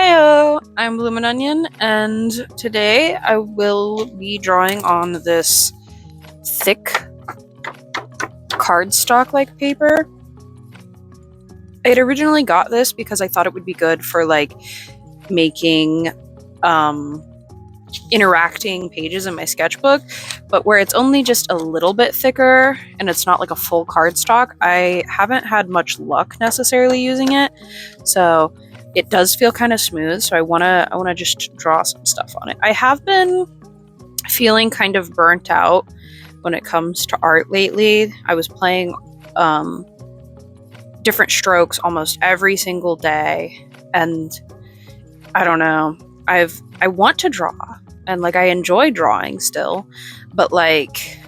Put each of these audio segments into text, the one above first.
Hiyo, I'm Blumin-Onion, and today I will be drawing on this thick cardstock-like paper. I had originally got this because I thought it would be good for like making interacting pages in my sketchbook, but where it's only just a little bit thicker and it's not like a full cardstock, I haven't had much luck necessarily using it. So it does feel kind of smooth, so I wanna just draw some stuff on it. I have been feeling kind of burnt out when it comes to art lately. I was playing different strokes almost every single day, and I don't know. I want to draw, and like I enjoy drawing still, but like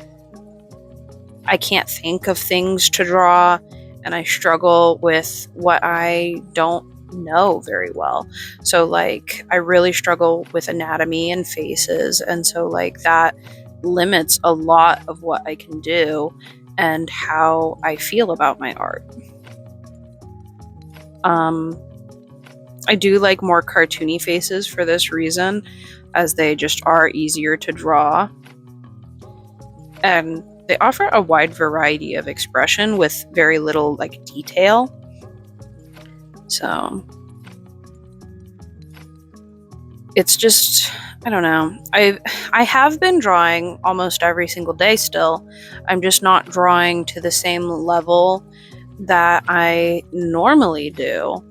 I can't think of things to draw, and I struggle with what I don't know very well. So like I really struggle with anatomy and faces, and so like that limits a lot of what I can do and how I feel about my art. I do like more cartoony faces for this reason, as they just are easier to draw, and they offer a wide variety of expression with very little like detail. So it's just, I don't know. I have been drawing almost every single day still. I'm just not drawing to the same level that I normally do.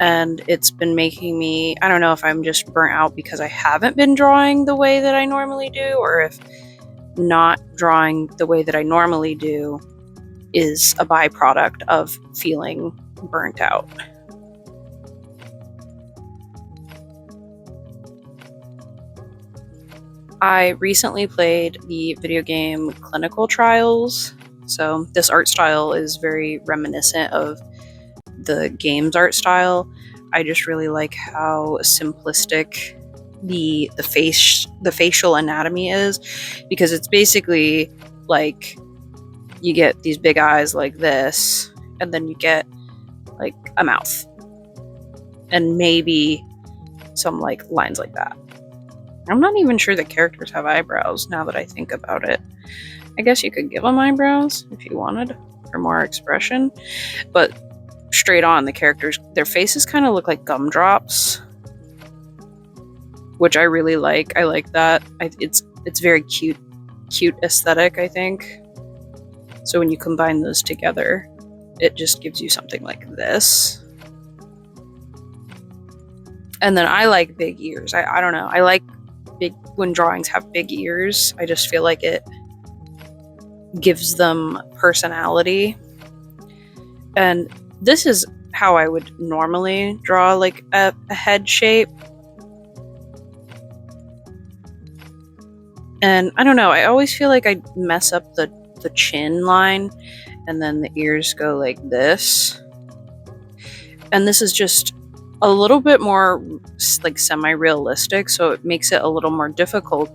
And it's been making me, I don't know if I'm just burnt out because I haven't been drawing the way that I normally do, or if not drawing the way that I normally do is a byproduct of feeling burnt out. I recently played the video game Clinical Trials, so this art style is very reminiscent of the game's art style. I just really like how simplistic the facial anatomy is, because it's basically like you get these big eyes like this, and then you get like a mouth and maybe some like lines like that. I'm not even sure the characters have eyebrows now that I think about it. I guess you could give them eyebrows if you wanted for more expression, but straight on, the characters, their faces kind of look like gumdrops, which I really like. I like that. It's very cute aesthetic, I think. So when you combine those together, it just gives you something like this. And then I like big ears. I don't know. I like when drawings have big ears. I just feel like it gives them personality. And this is how I would normally draw like a head shape. And I don't know, I always feel like I mess up the chin line, and then the ears go like this. And this is just a little bit more like semi-realistic, so it makes it a little more difficult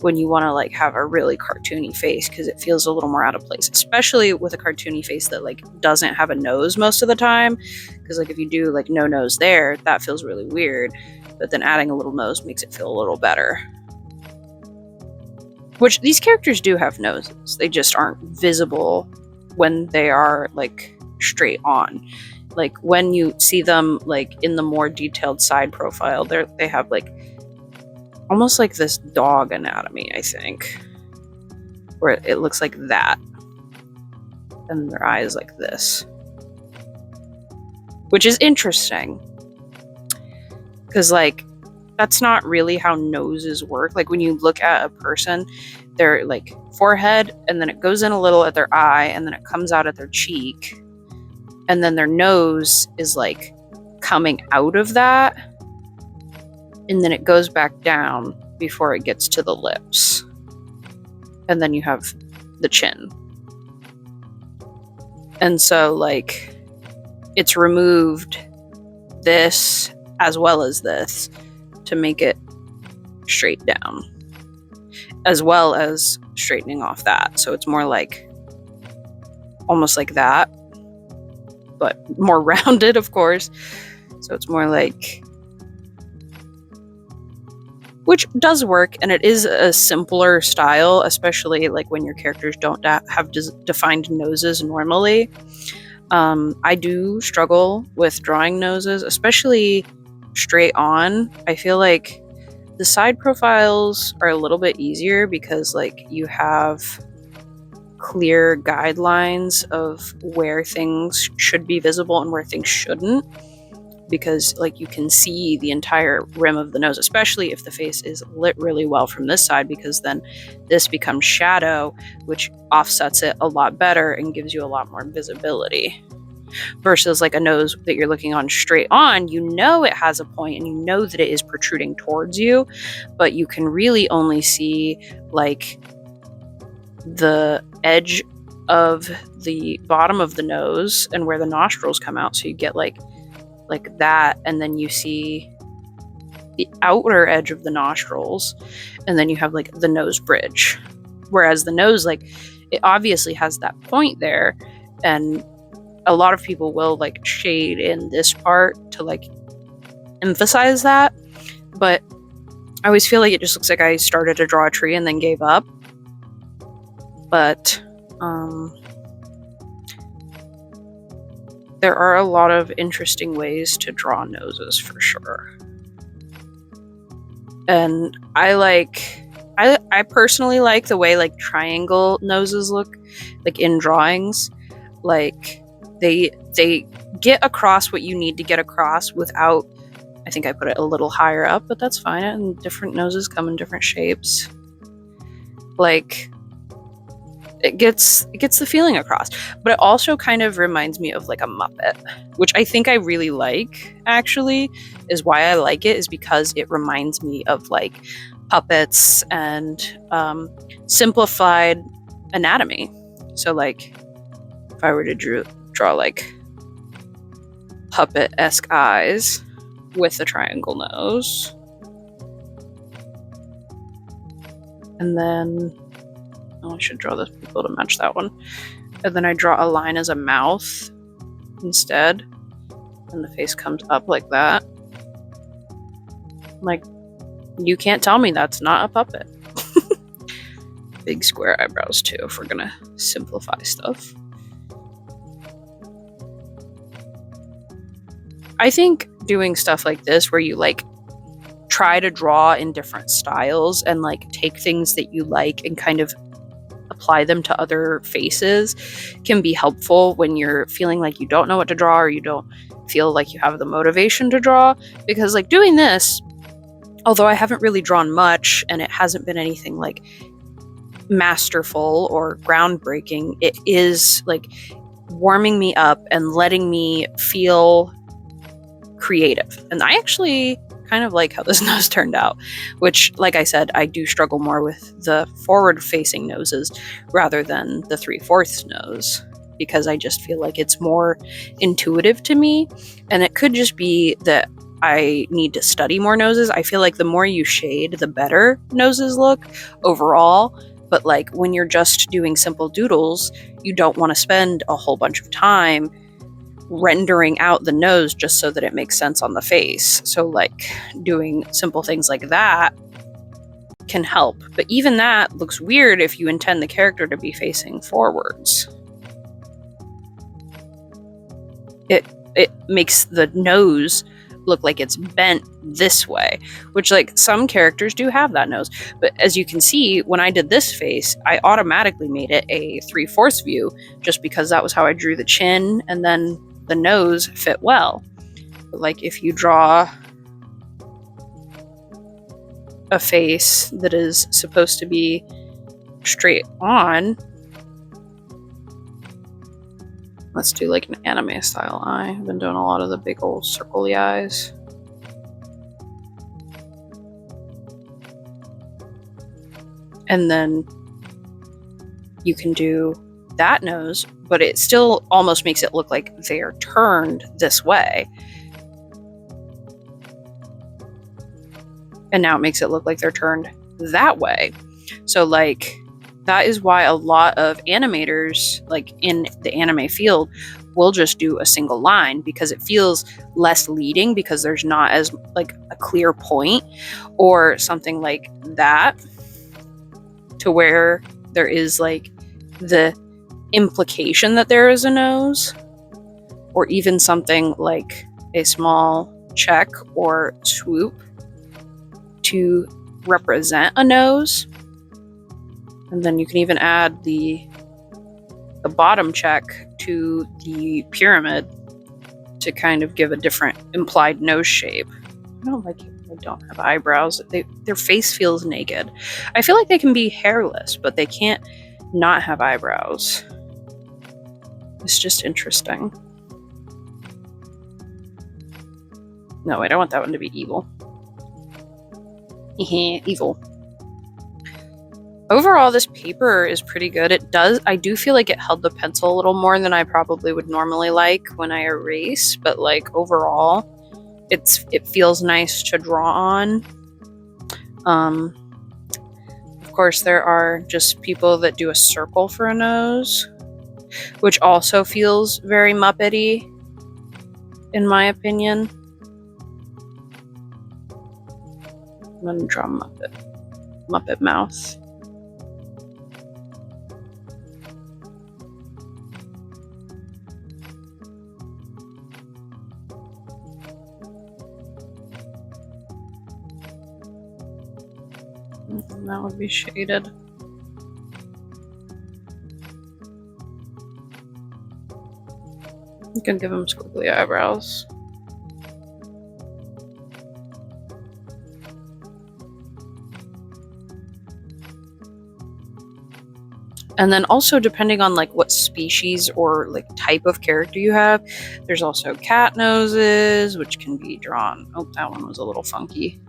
when you want to like have a really cartoony face, because it feels a little more out of place, especially with a cartoony face that like doesn't have a nose most of the time, because like if you do like no nose there, that feels really weird, but then adding a little nose makes it feel a little better. Which these characters do have noses, they just aren't visible when they are like straight on. Like when you see them like in the more detailed side profile, they have like almost like this dog anatomy, I think, where it looks like that, and their eyes like this, which is interesting, because like that's not really how noses work. Like when you look at a person, their like forehead, and then it goes in a little at their eye, and then it comes out at their cheek, and then their nose is like coming out of that, and then it goes back down before it gets to the lips, and then you have the chin. And so like it's removed this as well as this to make it straight down, as well as straightening off that, so it's more like almost like that, but more rounded, of course. So it's more like which does work, and it is a simpler style, especially like when your characters don't have defined noses normally. I do struggle with drawing noses, especially straight on. I feel like the side profiles are a little bit easier because like you have clear guidelines of where things should be visible and where things shouldn't, because like you can see the entire rim of the nose, especially if the face is lit really well from this side, because then this becomes shadow, which offsets it a lot better and gives you a lot more visibility. Versus like a nose that you're looking on straight on, you know it has a point and you know that it is protruding towards you, but you can really only see like the edge of the bottom of the nose and where the nostrils come out. So you get like that, and then you see the outer edge of the nostrils, and then you have like the nose bridge. Whereas the nose, like, it obviously has that point there, and a lot of people will like shade in this part to like emphasize that, but I always feel like it just looks like I started to draw a tree and then gave up. But there are a lot of interesting ways to draw noses for sure. And I personally like the way like triangle noses look like in drawings. Like they get across what you need to get across without, I think I put it a little higher up, but that's fine. And different noses come in different shapes. Like it gets the feeling across, but it also kind of reminds me of like a Muppet, which I think I really like, actually. Is why I like it is because it reminds me of like puppets and simplified anatomy. So like if I were to draw like puppet-esque eyes with a triangle nose, and then I should draw the people to match that one. And then I draw a line as a mouth instead. And the face comes up like that. Like, you can't tell me that's not a puppet. Big square eyebrows too, if we're gonna simplify stuff. I think doing stuff like this where you like try to draw in different styles and like take things that you like and kind of apply them to other faces can be helpful when you're feeling like you don't know what to draw or you don't feel like you have the motivation to draw. Because like doing this, although I haven't really drawn much and it hasn't been anything like masterful or groundbreaking, it is like warming me up and letting me feel creative. And I actually kind of like how this nose turned out, which, like I said, I do struggle more with the forward-facing noses rather than the 3/4 nose, because I just feel like it's more intuitive to me. And it could just be that I need to study more noses. I feel like the more you shade, the better noses look overall. But like when you're just doing simple doodles, you don't want to spend a whole bunch of time rendering out the nose just so that it makes sense on the face. So like doing simple things like that can help. But even that looks weird if you intend the character to be facing forwards. It makes the nose look like it's bent this way, which like some characters do have that nose. But as you can see, when I did this face, I automatically made it a 3/4 view just because that was how I drew the chin, and then the nose fit well. But like if you draw a face that is supposed to be straight on, let's do like an anime style eye. I've been doing a lot of the big old circly eyes. And then you can do that nose, but it still almost makes it look like they're turned this way. And now it makes it look like they're turned that way. So like that is why a lot of animators, like in the anime field, will just do a single line because it feels less leading, because there's not as like a clear point, or something like that, to where there is like the implication that there is a nose, or even something like a small check or swoop to represent a nose. And then you can even add the bottom check to the pyramid to kind of give a different implied nose shape. I don't like it when they don't have eyebrows. Their face feels naked. I feel like they can be hairless, but they can't not have eyebrows. It's just interesting. No, I don't want that one to be evil. Evil. Overall, this paper is pretty good. I do feel like it held the pencil a little more than I probably would normally like when I erase, but like overall, it feels nice to draw on. Of course, there are just people that do a circle for a nose, which also feels very Muppety, in my opinion. I'm gonna draw Muppet mouth. And that would be shaded. You can give him squiggly eyebrows. And then also, depending on like what species or like type of character you have, there's also cat noses, which can be drawn. Oh, that one was a little funky.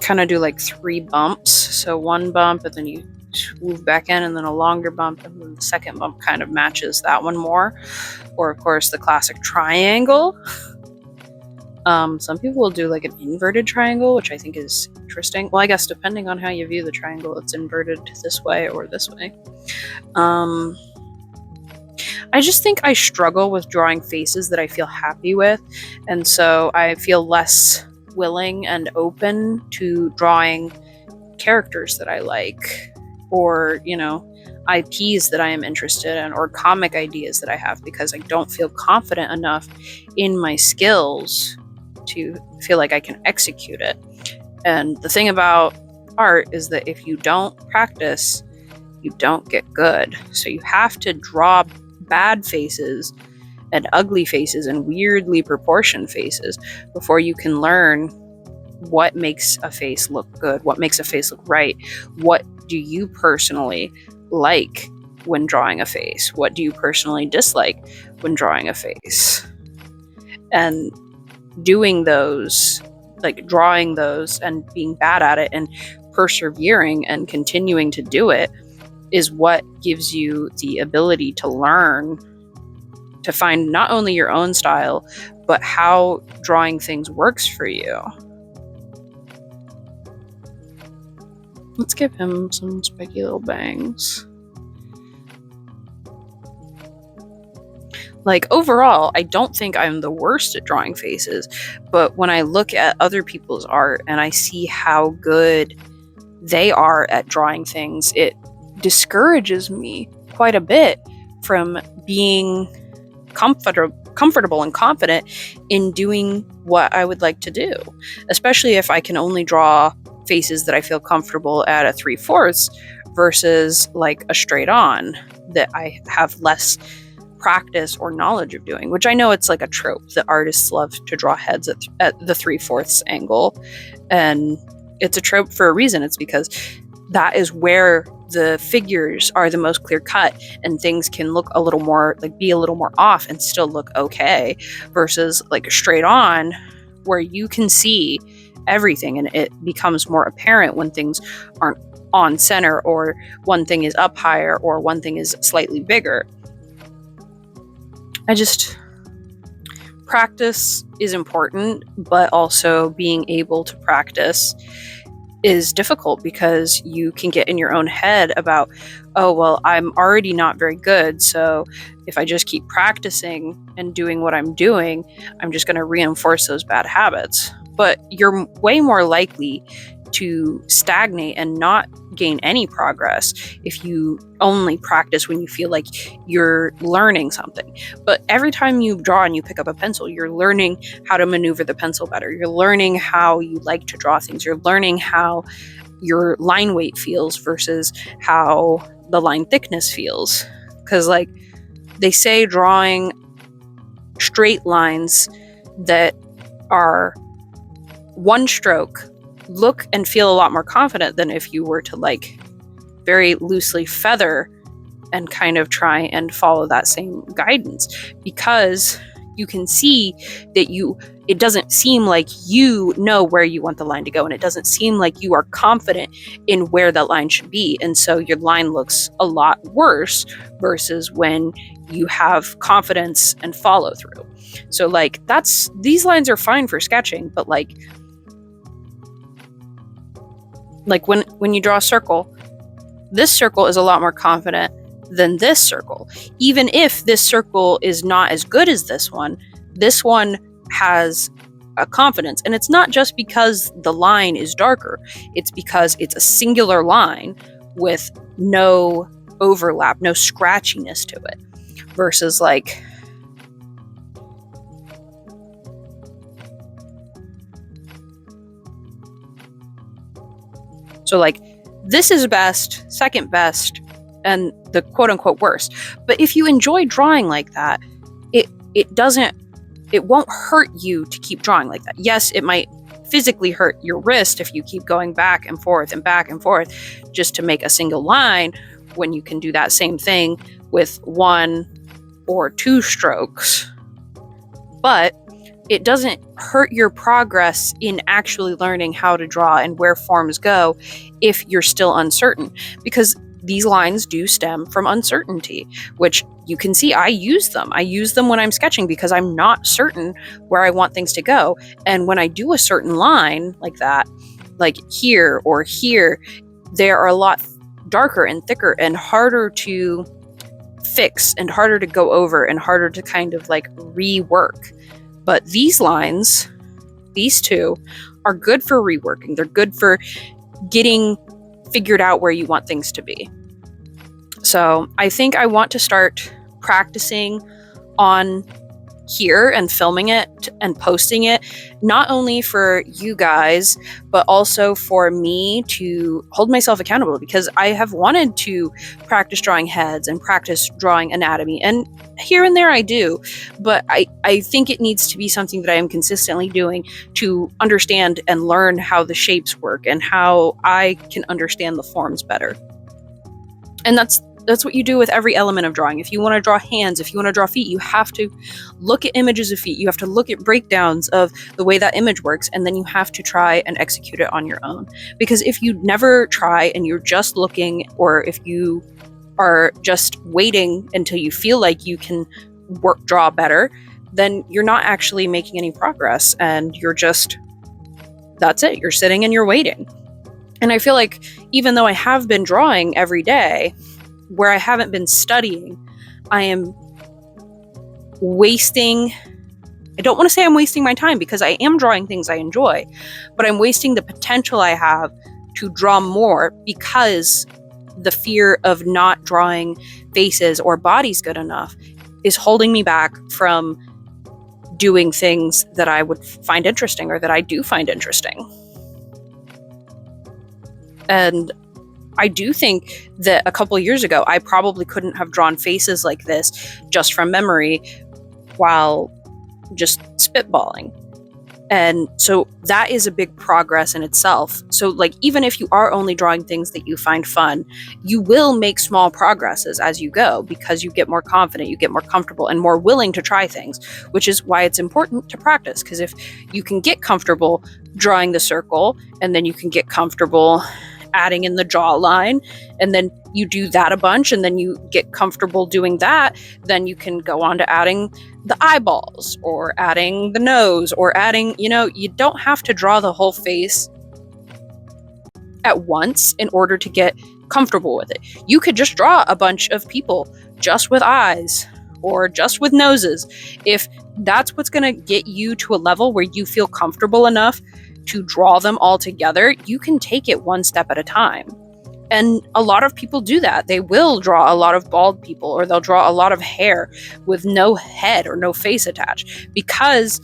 Kind of do like 3 bumps. So 1 bump, and then you move back in, and then a longer bump, and then the second bump kind of matches that one more. Or of course, the classic triangle. Some people will do like an inverted triangle, which I think is interesting. Well, I guess depending on how you view the triangle, it's inverted this way or this way. I just think I struggle with drawing faces that I feel happy with, and so I feel less willing and open to drawing characters that I like, or, you know, IPs that I am interested in, or comic ideas that I have, because I don't feel confident enough in my skills to feel like I can execute it. And the thing about art is that if you don't practice, you don't get good. So you have to draw bad faces and ugly faces and weirdly proportioned faces before you can learn what makes a face look good, what makes a face look right. What do you personally like when drawing a face? What do you personally dislike when drawing a face? And doing those, like drawing those and being bad at it and persevering and continuing to do it, is what gives you the ability to learn, to find not only your own style, but how drawing things works for you. Let's give him some spiky little bangs. Like, overall, I don't think I'm the worst at drawing faces, but when I look at other people's art and I see how good they are at drawing things, it discourages me quite a bit from being comfortable and confident in doing what I would like to do, especially if I can only draw faces that I feel comfortable at a 3/4 versus like a straight on that I have less practice or knowledge of doing, which I know it's like a trope that artists love to draw heads at the 3/4 angle, and it's a trope for a reason. It's because that is where the figures are the most clear cut, and things can look a little more like be a little more off and still look okay, versus like straight on where you can see everything and it becomes more apparent when things aren't on center, or one thing is up higher, or one thing is slightly bigger. Practice is important, but also being able to practice is difficult because you can get in your own head about, oh, well, I'm already not very good, so if I just keep practicing and doing what I'm doing, I'm just going to reinforce those bad habits. But you're way more likely to stagnate and not gain any progress if you only practice when you feel like you're learning something. But every time you draw and you pick up a pencil, you're learning how to maneuver the pencil better. You're learning how you like to draw things. You're learning how your line weight feels versus how the line thickness feels. Because, like, they say drawing straight lines that are one stroke look and feel a lot more confident than if you were to, like, very loosely feather and kind of try and follow that same guidance, because you can see that it doesn't seem like you know where you want the line to go, and it doesn't seem like you are confident in where that line should be, and so your line looks a lot worse versus when you have confidence and follow through. So, like, these lines are fine for sketching, but like when you draw a circle, this circle is a lot more confident than this circle. Even if this circle is not as good as this one has a confidence. And it's not just because the line is darker, it's because it's a singular line with no overlap, no scratchiness to it, versus like so like this is best, second best, and the quote-unquote worst. But if you enjoy drawing like that, it won't hurt you to keep drawing like that. Yes, it might physically hurt your wrist if you keep going back and forth just to make a single line, when you can do that same thing with 1 or 2 strokes. But it doesn't hurt your progress in actually learning how to draw and where forms go if you're still uncertain, because these lines do stem from uncertainty, which you can see I use them. I use them when I'm sketching because I'm not certain where I want things to go. And when I do a certain line like that, like here or here, they are a lot darker and thicker and harder to fix and harder to go over and harder to kind of like rework. But these lines, these two, are good for reworking. They're good for getting figured out where you want things to be. So I think I want to start practicing on here and filming it and posting it, not only for you guys, but also for me to hold myself accountable, because I have wanted to practice drawing heads and practice drawing anatomy, and here and there I do, but I think it needs to be something that I am consistently doing to understand and learn how the shapes work and how I can understand the forms better. And that's what you do with every element of drawing. If you want to draw hands, if you want to draw feet, you have to look at images of feet. You have to look at breakdowns of the way that image works, and then you have to try and execute it on your own. Because if you never try and you're just looking, or if you are just waiting until you feel like you can draw better, then you're not actually making any progress, and that's it. You're sitting and you're waiting. And I feel like even though I have been drawing every day, where I haven't been studying, I am wasting, I don't want to say I'm wasting my time, because I am drawing things I enjoy, but I'm wasting the potential I have to draw more, because the fear of not drawing faces or bodies good enough is holding me back from doing things that I would find interesting, or that I do find interesting. And I do think that a couple of years ago, I probably couldn't have drawn faces like this just from memory while just spitballing. And so that is a big progress in itself. So like, even if you are only drawing things that you find fun, you will make small progresses as you go, because you get more confident, you get more comfortable and more willing to try things, which is why it's important to practice. Because if you can get comfortable drawing the circle, and then you can get comfortable adding in the jawline, and then you do that a bunch, and then you get comfortable doing that, then you can go on to adding the eyeballs, or adding the nose, or adding, you don't have to draw the whole face at once in order to get comfortable with it. You could just draw a bunch of people just with eyes or just with noses. If that's what's going to get you to a level where you feel comfortable enough to draw them all together, you can take it one step at a time. And a lot of people do that. They will draw a lot of bald people, or they'll draw a lot of hair with no head or no face attached, because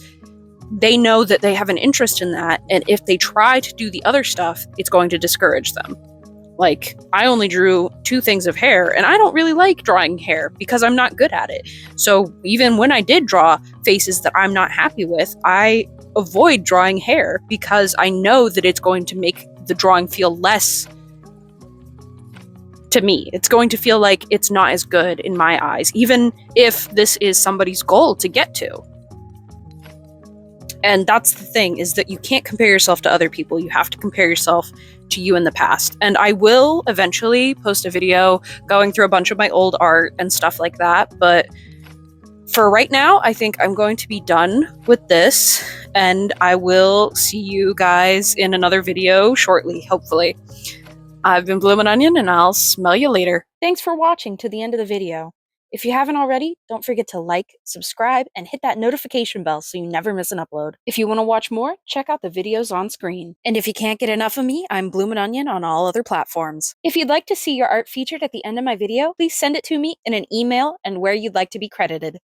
they know that they have an interest in that. And if they try to do the other stuff, it's going to discourage them. Like, I only drew 2 things of hair, and I don't really like drawing hair because I'm not good at it. So even when I did draw faces that I'm not happy with, I avoid drawing hair because I know that it's going to make the drawing feel less to me. It's going to feel like it's not as good in my eyes, even if this is somebody's goal to get to. And that's the thing, is that you can't compare yourself to other people. You have to compare yourself to you in the past. And I will eventually post a video going through a bunch of my old art and stuff like that. But for right now, I think I'm going to be done with this, and I will see you guys in another video shortly, hopefully. I've been Blumin-Onion, and I'll smell you later. Thanks for watching to the end of the video. If you haven't already, don't forget to like, subscribe, and hit that notification bell so you never miss an upload. If you want to watch more, check out the videos on screen. And if you can't get enough of me, I'm Blumin-Onion on all other platforms. If you'd like to see your art featured at the end of my video, please send it to me in an email and where you'd like to be credited.